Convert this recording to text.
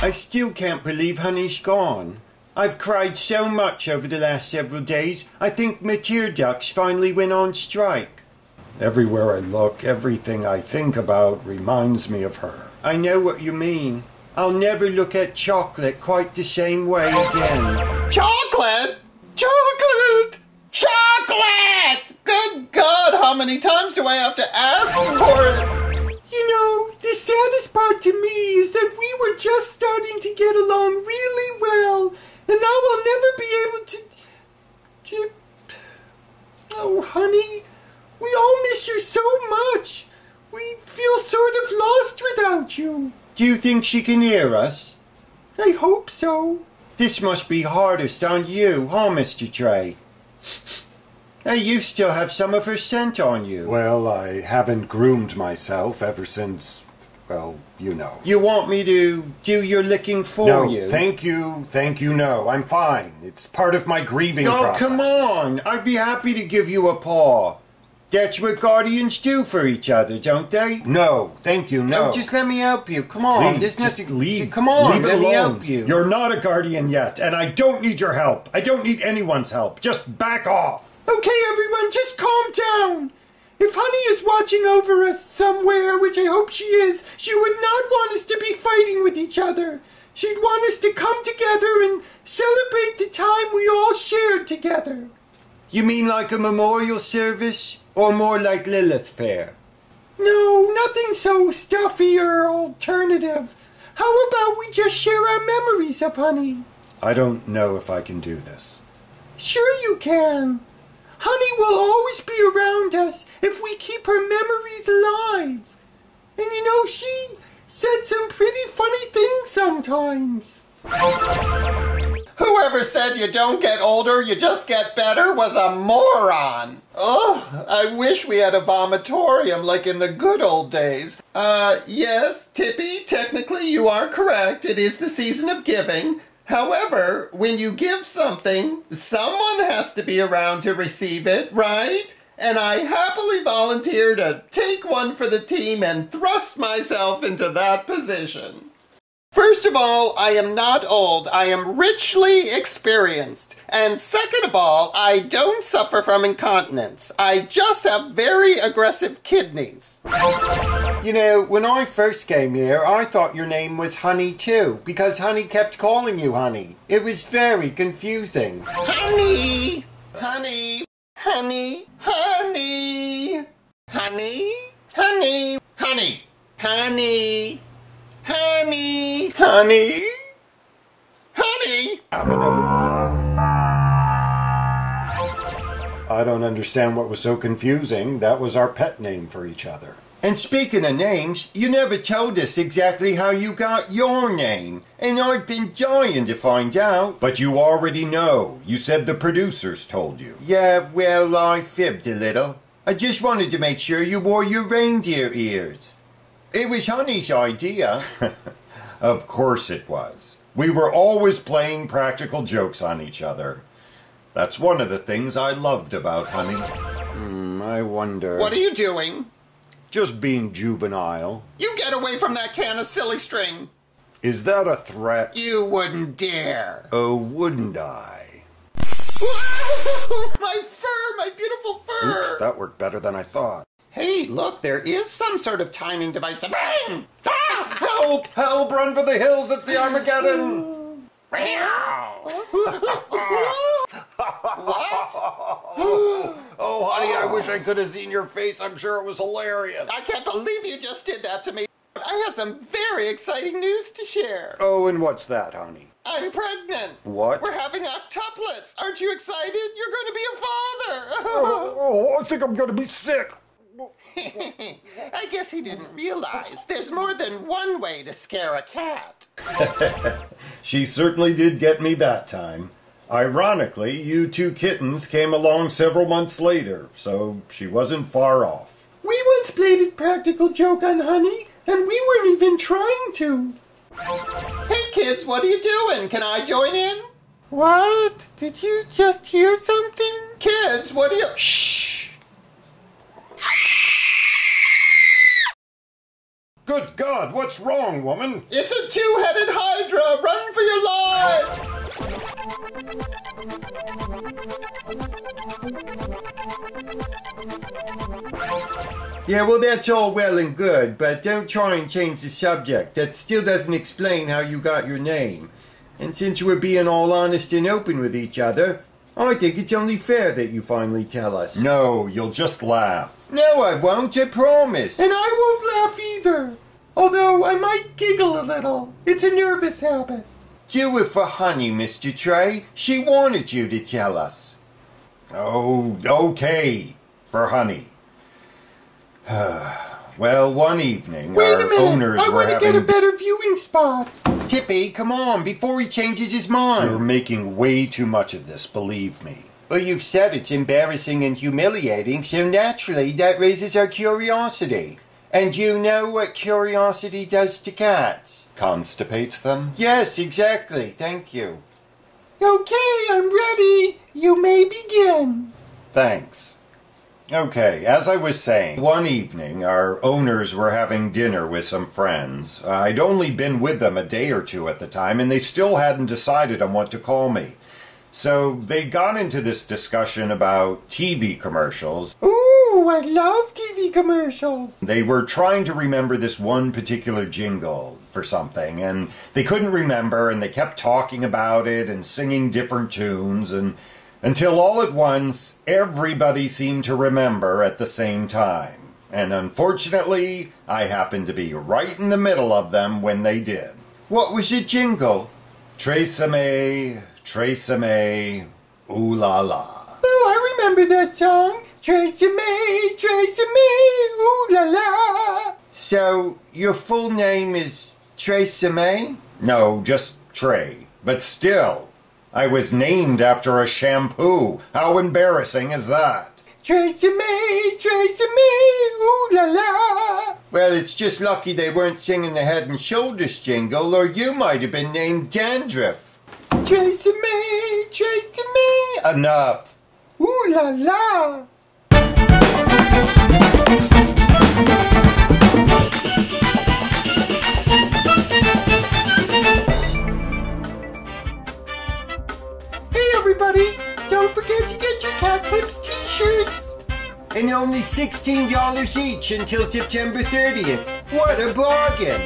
I still can't believe Honey's gone. I've cried so much over the last several days, I think my tear ducts finally went on strike. Everywhere I look, everything I think about reminds me of her. I know what you mean. I'll never look at chocolate quite the same way again. Chocolate? Chocolate! Chocolate! Good God, how many times do I have to ask for it? You know, the saddest part to me is that we were just starting to get along really well, and now we'll never be able to... Oh, honey, we all miss you so much. We feel sort of lost without you. Do you think she can hear us? I hope so. This must be hardest on you, huh, Mr. Trey? Hey, you still have some of her scent on you. Well, I haven't groomed myself ever since, well, you know. You want me to do your licking for you? No, thank you, no. I'm fine. It's part of my grieving process. Oh, come on. I'd be happy to give you a paw. That's what guardians do for each other, don't they? No, thank you, no. Oh, just let me help you. Come on. Please, There's just nothing... leave. Come on, leave it let alone. me help you. You're not a guardian yet, and I don't need your help. I don't need anyone's help. Just back off. Okay, everyone, just calm down. If Honey is watching over us somewhere, which I hope she is, she would not want us to be fighting with each other. She'd want us to come together and celebrate the time we all shared together. You mean like a memorial service? Or more like Lilith Fair? No, nothing so stuffy or alternative. How about we just share our memories of Honey? I don't know if I can do this. Sure you can. Honey will always be around us if we keep her memories alive. And you know, she said some pretty funny things sometimes. Whoever said you don't get older, you just get better was a moron. Ugh, I wish we had a vomitorium like in the good old days. Yes, Tippy, technically you are correct. It is the season of giving. However, when you give something, someone has to be around to receive it, right? And I happily volunteer to take one for the team and thrust myself into that position. First of all, I am not old. I am richly experienced. And second of all, I don't suffer from incontinence. I just have very aggressive kidneys. You know, when I first came here, I thought your name was Honey too, because Honey kept calling you Honey. It was very confusing. Honey! Honey! Honey! Honey! Honey! Honey! Honey! Honey! Honey! Honey! Honey! I don't understand what was so confusing. That was our pet name for each other. And speaking of names, you never told us exactly how you got your name, and I've been dying to find out. But you already know. You said the producers told you. Yeah, well, I fibbed a little. I just wanted to make sure you wore your reindeer ears. It was Honey's idea. Of course it was. We were always playing practical jokes on each other. That's one of the things I loved about Honey. I wonder... What are you doing? Just being juvenile. You get away from that can of silly string. Is that a threat? You wouldn't dare. Oh, wouldn't I? My fur, my beautiful fur. Oops, that worked better than I thought. Hey, look, there is some sort of timing device. Bang! Ah! Help! Help! Run for the hills! It's the Armageddon! What? Oh, honey, I wish I could have seen your face. I'm sure it was hilarious. I can't believe you just did that to me. I have some very exciting news to share. Oh, and what's that, honey? I'm pregnant. What? We're having octuplets. Aren't you excited? You're going to be a father. Oh, I think I'm going to be sick. I guess he didn't realize there's more than one way to scare a cat. She certainly did get me that time. Ironically, you two kittens came along several months later, so she wasn't far off. We once played a practical joke on Honey, and we weren't even trying to. Hey kids, what are you doing? Can I join in? What? Did you just hear something? Kids, what are you... Shh! Good God, what's wrong, woman? It's a two-headed hydra! Run for your lives! Yeah, well, that's all well and good, but don't try and change the subject. That still doesn't explain how you got your name. And since we're being all honest and open with each other, I think it's only fair that you finally tell us. No, you'll just laugh. No, I won't, I promise. And I won't laugh either. Although I might giggle a little. It's a nervous habit. Do it for Honey, Mr. Trey. She wanted you to tell us. Oh, okay, for Honey. Well, one evening, Wait a our minute. owners I were want to having... get a better viewing spot. Tippy, come on, before he changes his mind. You're making way too much of this, believe me. Well, you've said it's embarrassing and humiliating, so naturally that raises our curiosity. And you know what curiosity does to cats? Constipates them? Yes, exactly. Thank you. Okay, I'm ready. You may begin. Thanks. Okay, as I was saying, one evening our owners were having dinner with some friends. I'd only been with them a day or two at the time, and they still hadn't decided on what to call me. So they got into this discussion about TV commercials. Ooh, I love TV commercials. They were trying to remember this one particular jingle for something, and they couldn't remember, and they kept talking about it and singing different tunes, and until all at once, everybody seemed to remember at the same time. And unfortunately, I happened to be right in the middle of them when they did. What was the jingle? Tresemme, Tresemme, ooh la la. Oh, I remember that song. Tresemme, ooh la la. So, your full name is Tresemme? No, just Trey. But still, I was named after a shampoo. How embarrassing is that? Tresemme, ooh la la. Well, it's just lucky they weren't singing the Head and Shoulders jingle, or you might have been named Dandruff. Tresemme, Enough. ooh la la. Everybody, don't forget to get your Cat Clips t-shirts. And only $16 each until September 30th. What a bargain!